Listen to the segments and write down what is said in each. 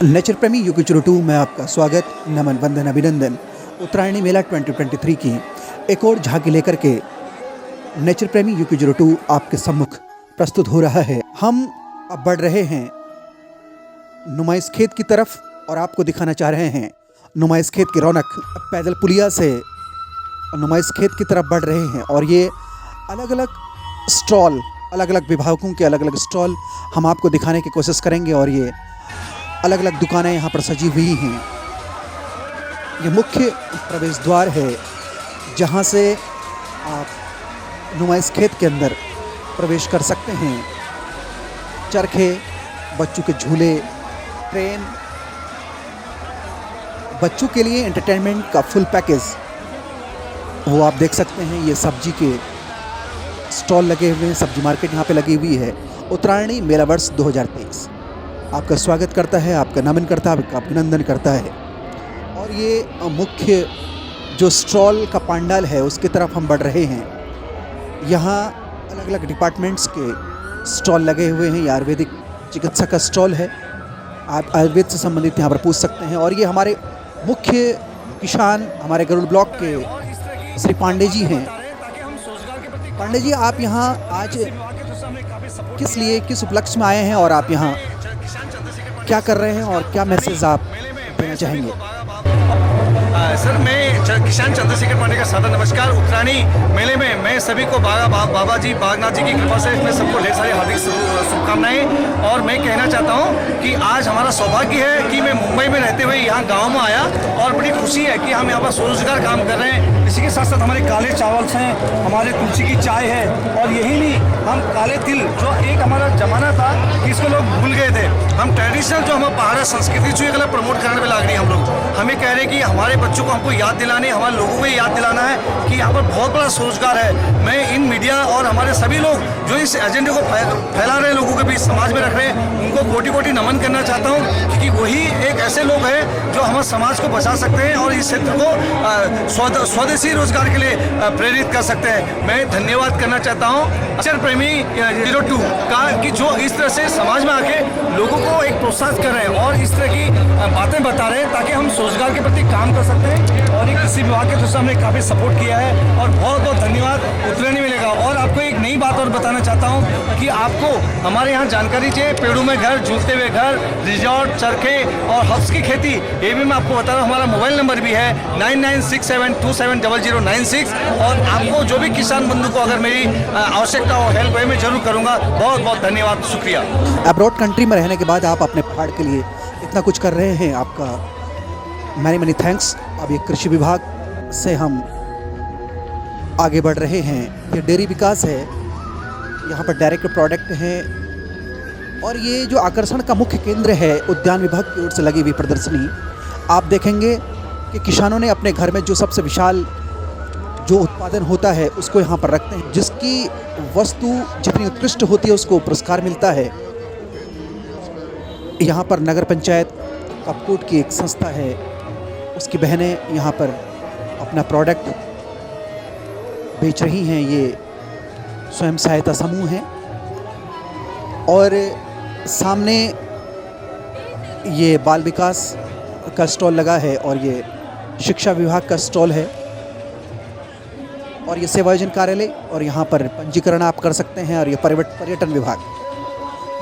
Nature प्रेमी UQ02 में आपका स्वागत, नमन, वंदन, अभिनंदन। उत्तरायणी मेला 2023 की एक और झांकी लेकर के नेचर प्रेमी UQ02 आपके सम्मुख प्रस्तुत हो रहा है। हम अब बढ़ रहे हैं नुमाइश खेत की तरफ और आपको दिखाना चाह रहे हैं नुमाइश खेत की रौनक। पैदल पुलिया से नुमाइश खेत की तरफ बढ़ रहे हैं और ये अलग अलग स्टॉल, अलग अलग विभागों के अलग अलग स्टॉल हम आपको दिखाने की कोशिश करेंगे और ये अलग अलग दुकानें यहाँ पर सजी हुई हैं। ये मुख्य प्रवेश द्वार है जहाँ से आप नुमाइश खेत के अंदर प्रवेश कर सकते हैं। चरखे, बच्चों के झूले, ट्रेन, बच्चों के लिए एंटरटेनमेंट का फुल पैकेज वो आप देख सकते हैं। ये सब्जी के स्टॉल लगे हुए हैं, सब्जी मार्केट यहाँ पे लगी हुई है। उत्तरायणी मेला वर्ष 2023 आपका स्वागत करता है, आपका नमन करता है, आपका अभिनंदन करता है। और ये मुख्य जो स्टॉल का पंडाल है उसकी तरफ हम बढ़ रहे हैं। यहाँ अलग अलग डिपार्टमेंट्स के स्टॉल लगे हुए हैं। ये आयुर्वेदिक चिकित्सा का स्टॉल है, आप आयुर्वेद से संबंधित यहाँ पर पूछ सकते हैं। और ये हमारे मुख्य किसान हमारे गरुड़ ब्लॉक के श्री पांडे जी हैं। पांडे जी, आप यहाँ आज किस लिए, किस उपलक्ष्य में आए हैं और आप यहाँ क्या कर रहे हैं और क्या मैसेज आप देना चाहेंगे? सर, मैं किसान चंद्रशेखर पांडे का सादर नमस्कार। उत्तरायणी मेले में मैं सभी को बाबा जी बागनाथ जी की कृपा से मैं सबको ढेर सारी हार्दिक शुभकामनाएं। और मैं कहना चाहता हूं कि आज हमारा सौभाग्य है कि मैं मुंबई में रहते हुए यहाँ गांव में आया और बड़ी खुशी है कि हम यहाँ पर स्वरोजगार काम कर रहे हैं। इसी के साथ साथ हमारे काले चावल हैं, हमारे तुलसी की चाय है और यही नहीं, हम काले तिल जो एक हमारा जमाना था कि इसको लोग भूल गए थे, हम ट्रेडिशनल जो हमारा पहाड़ा संस्कृति जो एक प्रमोट करने में लाग रही है। हम लोग हमें कह रहे हैं कि हमारे बच्चों को हमको याद दिलाने, हमारे लोगों को याद दिलाना है कि यहाँ पर बहुत बड़ा स्वरोजगार है। मैं इन मीडिया और हमारे सभी लोग जो इस एजेंडे को फैला रहे हैं, लोगों के बीच समाज में रख रहे हैं, उनको कोटि कोटि नमन करना चाहता हूँ क्योंकि वही एक ऐसे लोग हैं जो हमारे समाज को बचा सकते हैं और इस क्षेत्र को स्वदेशी रोजगार के लिए प्रेरित कर सकते हैं। मैं धन्यवाद करना चाहता हूँ नेचर प्रेमी 02 का कि जो इस तरह से समाज में आके लोगों को एक प्रोत्साहित कर रहे हैं और इस तरह की बातें बता रहे हैं ताकि हम स्वरोजगार के प्रति काम कर सकते हैं। और एक कृषि विभाग के तरफ से हमने काफ़ी सपोर्ट किया है और बहुत बहुत धन्यवाद उत्तरायणी मिलेगा। और आपको एक नई बात और बताना चाहता हूँ कि आपको हमारे यहाँ जानकारी चाहिए, पेड़ों में घर, झूलते हुए घर, रिजॉर्ट, चरखे और हब्स की खेती, ये भी मैं आपको बता रहा हूँ। हमारा मोबाइल नंबर भी है 9967270096। और आपको जो भी किसान बंधु को अगर मेरी आवश्यकता हो, हेल्प है, मैं जरूर करूँगा। बहुत बहुत धन्यवाद, शुक्रिया। अब्रॉड कंट्री में रहने के बाद आप अपने पहाड़ के लिए इतना कुछ कर रहे हैं, आपका मैनी थैंक्स। अब ये कृषि विभाग से हम आगे बढ़ रहे हैं। ये डेयरी विकास है, यहाँ पर डायरेक्ट प्रोडक्ट हैं और ये जो आकर्षण का मुख्य केंद्र है उद्यान विभाग की ओर से लगी हुई प्रदर्शनी। आप देखेंगे कि किसानों ने अपने घर में जो सबसे विशाल जो उत्पादन होता है उसको यहाँ पर रखते हैं। जिसकी वस्तु जितनी उत्कृष्ट होती है उसको पुरस्कार मिलता है। यहाँ पर नगर पंचायत कपकोट की एक संस्था है, उसकी बहनें यहाँ पर अपना प्रोडक्ट बेच रही हैं। ये स्वयं सहायता समूह हैं और सामने ये बाल विकास का स्टॉल लगा है और ये शिक्षा विभाग का स्टॉल है और ये सेवायोजन कार्यालय और यहाँ पर पंजीकरण आप कर सकते हैं। और ये पर्यटन विभाग,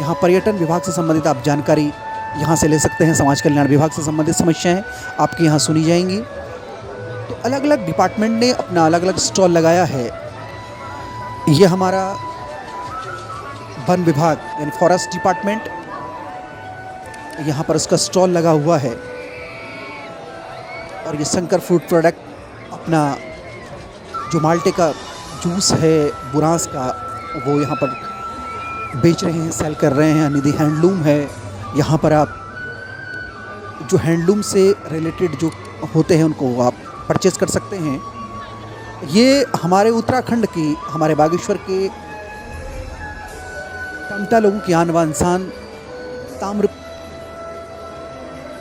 यहाँ पर्यटन विभाग से संबंधित आप जानकारी यहाँ से ले सकते हैं। समाज कल्याण विभाग से संबंधित समस्याएं आपकी यहाँ सुनी जाएंगी। तो अलग अलग डिपार्टमेंट ने अपना अलग अलग स्टॉल लगाया है। ये हमारा वन विभाग यानी फॉरेस्ट डिपार्टमेंट, यहाँ पर उसका स्टॉल लगा हुआ है। और ये शंकर फ्रूट प्रोडक्ट अपना जो माल्टे का जूस है बुरांस का, वो यहाँ पर बेच रहे हैं, सेल कर रहे हैं। निधि हैंडलूम है, यहाँ पर आप जो हैंडलूम से रिलेटेड जो होते हैं उनको आप परचेज़ कर सकते हैं। ये हमारे उत्तराखंड की, हमारे बागेश्वर के टमटा लोगों की आन बान शान ताम्र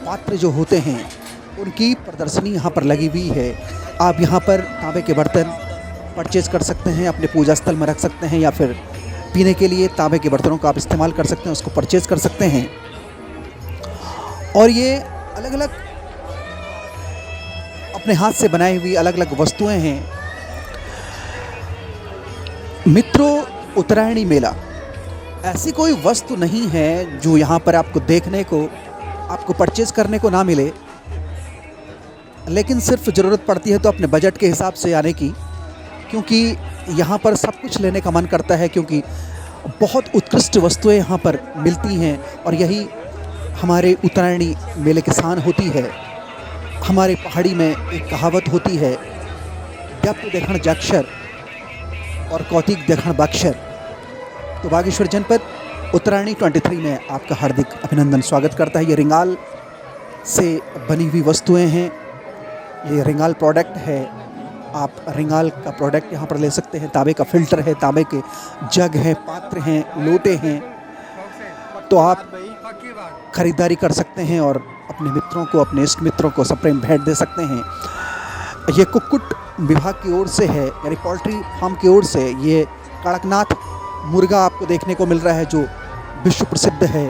पात्र जो होते हैं उनकी प्रदर्शनी यहाँ पर लगी हुई है। आप यहाँ पर तांबे के बर्तन परचेज़ कर सकते हैं, अपने पूजा स्थल में रख सकते हैं या फिर पीने के लिए तांबे के बर्तनों का आप इस्तेमाल कर सकते हैं, उसको परचेज़ कर सकते हैं। और ये अलग अलग अपने हाथ से बनाई हुई अलग अलग वस्तुएं हैं। मित्रों, उत्तरायणी मेला ऐसी कोई वस्तु नहीं है जो यहाँ पर आपको देखने को, आपको परचेज करने को ना मिले, लेकिन सिर्फ ज़रूरत पड़ती है तो अपने बजट के हिसाब से आने की, क्योंकि यहाँ पर सब कुछ लेने का मन करता है, क्योंकि बहुत उत्कृष्ट वस्तुएं यहाँ पर मिलती हैं। और यही हमारे उत्तरायणी मेले की शान होती है। हमारे पहाड़ी में एक कहावत होती है, दप्त देखण जाक्षर और कौतिक देखण बक्षर। तो बागेश्वर जनपद उत्तरायणी 23 में आपका हार्दिक अभिनंदन स्वागत करता है। ये रिंगाल से बनी हुई वस्तुएं हैं, ये रिंगाल प्रोडक्ट है। आप रिंगाल का प्रोडक्ट यहाँ पर ले सकते हैं। तांबे का फिल्टर है, तांबे के जग हैं, पात्र हैं, लोटे हैं। तो आप खरीदारी कर सकते हैं और अपने मित्रों को, अपने इष्ट मित्रों को सप्रेम भेंट दे सकते हैं। ये कुक्कुट विभाग की ओर से है, यानी पोल्ट्री फार्म की ओर से ये कड़कनाथ मुर्गा आपको देखने को मिल रहा है, जो विश्व प्रसिद्ध है।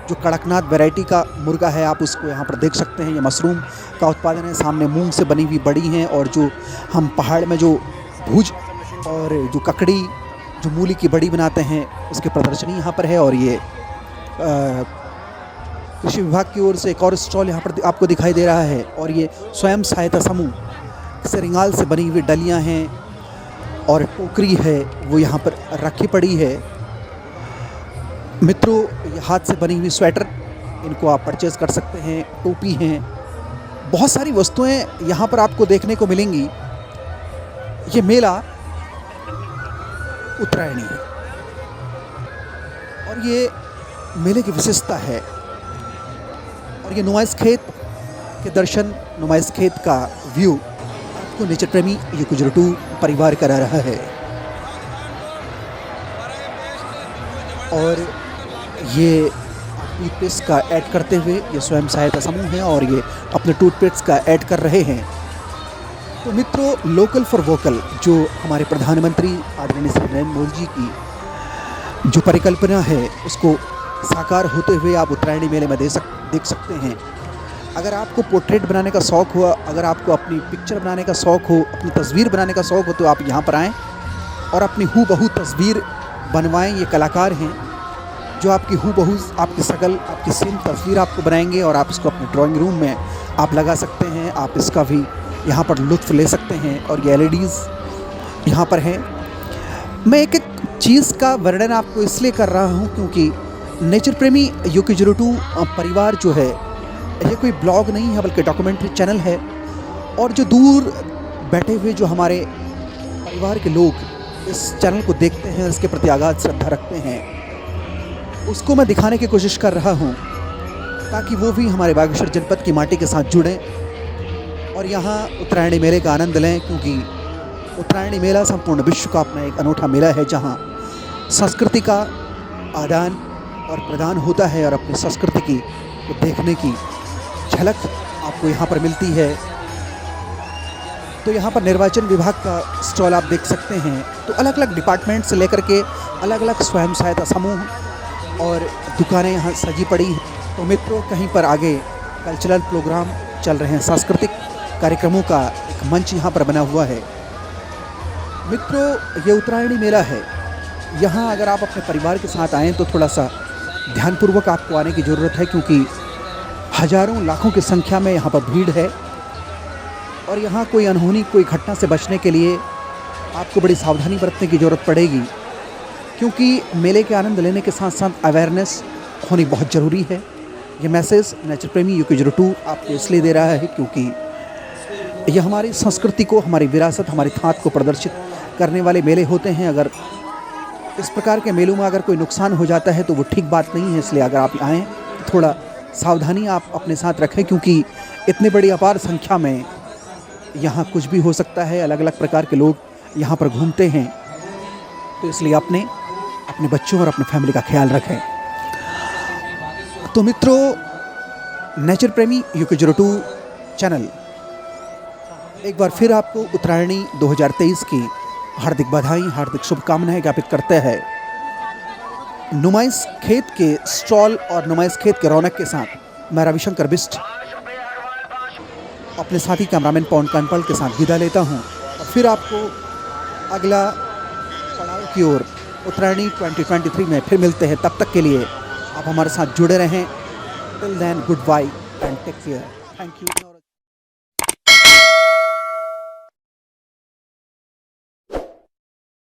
जो कड़कनाथ वैरायटी का मुर्गा है, आप उसको यहाँ पर देख सकते हैं। ये मशरूम का उत्पादन है। सामने मूंग से बनी हुई बड़ी हैं, और जो हम पहाड़ में जो भुज और जो ककड़ी, जो मूली की बड़ी बनाते हैं, उसकी प्रदर्शनी यहाँ पर है। और ये कृषि विभाग की ओर से एक और स्टॉल यहाँ पर आपको दिखाई दे रहा है। और ये स्वयं सहायता समूह से रिंगाल से बनी हुई डलियाँ हैं और टोकरी है, वो यहाँ पर रखी पड़ी है। मित्रों, ये हाथ से बनी हुई स्वेटर, इनको आप परचेज़ कर सकते हैं। टोपी हैं, बहुत सारी वस्तुएं यहाँ पर आपको देखने को मिलेंगी। ये मेला उत्तरायणी है और ये मेले की विशेषता है। और ये नुमाइश खेत के दर्शन, नुमाइश खेत का व्यू आपको नेचर प्रेमी युकुजरटू परिवार करा रहा है। और ये टूथपेस्ट का ऐड करते हुए ये स्वयं सहायता समूह है और ये अपने टूथपेस्ट का ऐड कर रहे हैं। तो मित्रों, लोकल फॉर वोकल जो हमारे प्रधानमंत्री आदरणीय श्री नरेंद्र मोदी जी की जो परिकल्पना है, उसको साकार होते हुए आप उत्तरायणी मेले में देख सकते हैं। अगर आपको पोर्ट्रेट बनाने का शौक़ हुआ, अगर आपको अपनी पिक्चर बनाने का शौक़ हो, अपनी तस्वीर बनाने का शौक़ हो, तो आप यहाँ पर आएँ और अपनी हूबहू तस्वीर बनवाएं। ये कलाकार हैं जो आपकी हूबहू, आपकी शकल, आपकी सेम तस्वीर आपको बनाएंगे और आप इसको अपने ड्राइंग रूम में आप लगा सकते हैं। आप इसका भी यहाँ पर लुत्फ़ ले सकते हैं। और ये LEDs यहाँ पर हैं। मैं एक एक चीज़ का वर्णन आपको इसलिए कर रहा हूँ क्योंकि नेचर प्रेमी युकुजरटू परिवार जो है, ये कोई ब्लॉग नहीं है बल्कि डॉक्यूमेंट्री चैनल है। और जो दूर बैठे हुए जो हमारे परिवार के लोग इस चैनल को देखते हैं, इसके प्रति अगाध श्रद्धा रखते हैं, उसको मैं दिखाने की कोशिश कर रहा हूँ ताकि वो भी हमारे बागेश्वर जनपद की माटी के साथ जुड़ें और यहाँ उत्तरायणी मेले का आनंद लें। क्योंकि उत्तरायणी मेला संपूर्ण विश्व का अपना एक अनूठा मेला है, जहाँ संस्कृति का आदान और प्रदान होता है और अपनी संस्कृति की को देखने की झलक आपको यहाँ पर मिलती है। तो यहाँ पर निर्वाचन विभाग का स्टॉल आप देख सकते हैं। तो अलग अलग डिपार्टमेंट से लेकर के अलग अलग स्वयं सहायता समूह और दुकानें यहाँ सजी पड़ी हैं। तो मित्रों, कहीं पर आगे कल्चरल प्रोग्राम चल रहे हैं, सांस्कृतिक कार्यक्रमों का एक मंच यहाँ पर बना हुआ है। मित्रों, ये उत्तरायणी मेला है। यहाँ अगर आप अपने परिवार के साथ आएँ तो थोड़ा सा ध्यानपूर्वक आपको आने की ज़रूरत है, क्योंकि हज़ारों लाखों की संख्या में यहाँ पर भीड़ है। और यहाँ कोई अनहोनी, कोई घटना से बचने के लिए आपको बड़ी सावधानी बरतने की ज़रूरत पड़ेगी, क्योंकि मेले के आनंद लेने के साथ साथ अवेयरनेस होनी बहुत ज़रूरी है। ये मैसेज नेचर प्रेमी युकुजरटू आपको इसलिए दे रहा है क्योंकि ये हमारी संस्कृति को, हमारी विरासत, हमारी थात को प्रदर्शित करने वाले मेले होते हैं। अगर इस प्रकार के मेलों में अगर कोई नुकसान हो जाता है तो वो ठीक बात नहीं है। इसलिए अगर आप आएँ तो थोड़ा सावधानी आप अपने साथ रखें, क्योंकि इतनी बड़ी अपार संख्या में यहाँ कुछ भी हो सकता है। अलग अलग प्रकार के लोग यहाँ पर घूमते हैं, तो इसलिए अपने बच्चों और अपने फैमिली का ख्याल रखें। तो मित्रों, नेचर प्रेमी युकुजरटू चैनल एक बार फिर आपको उत्तरायणी 2023 की हार्दिक बधाई, हार्दिक शुभकामनाएं ज्ञापित करते हैं। नुमाइश खेत के स्टॉल और नुमाइश खेत के रौनक के साथ मैं रविशंकर बिस्ट अपने साथी कैमरामैन पवन कानपल के साथ विदा लेता हूँ और फिर आपको अगला पड़ाव की ओर उत्तरायणी 2023 में फिर मिलते हैं। तब तक के लिए आप हमारे साथ जुड़े रहें। Till then good bye and take care. Thank you.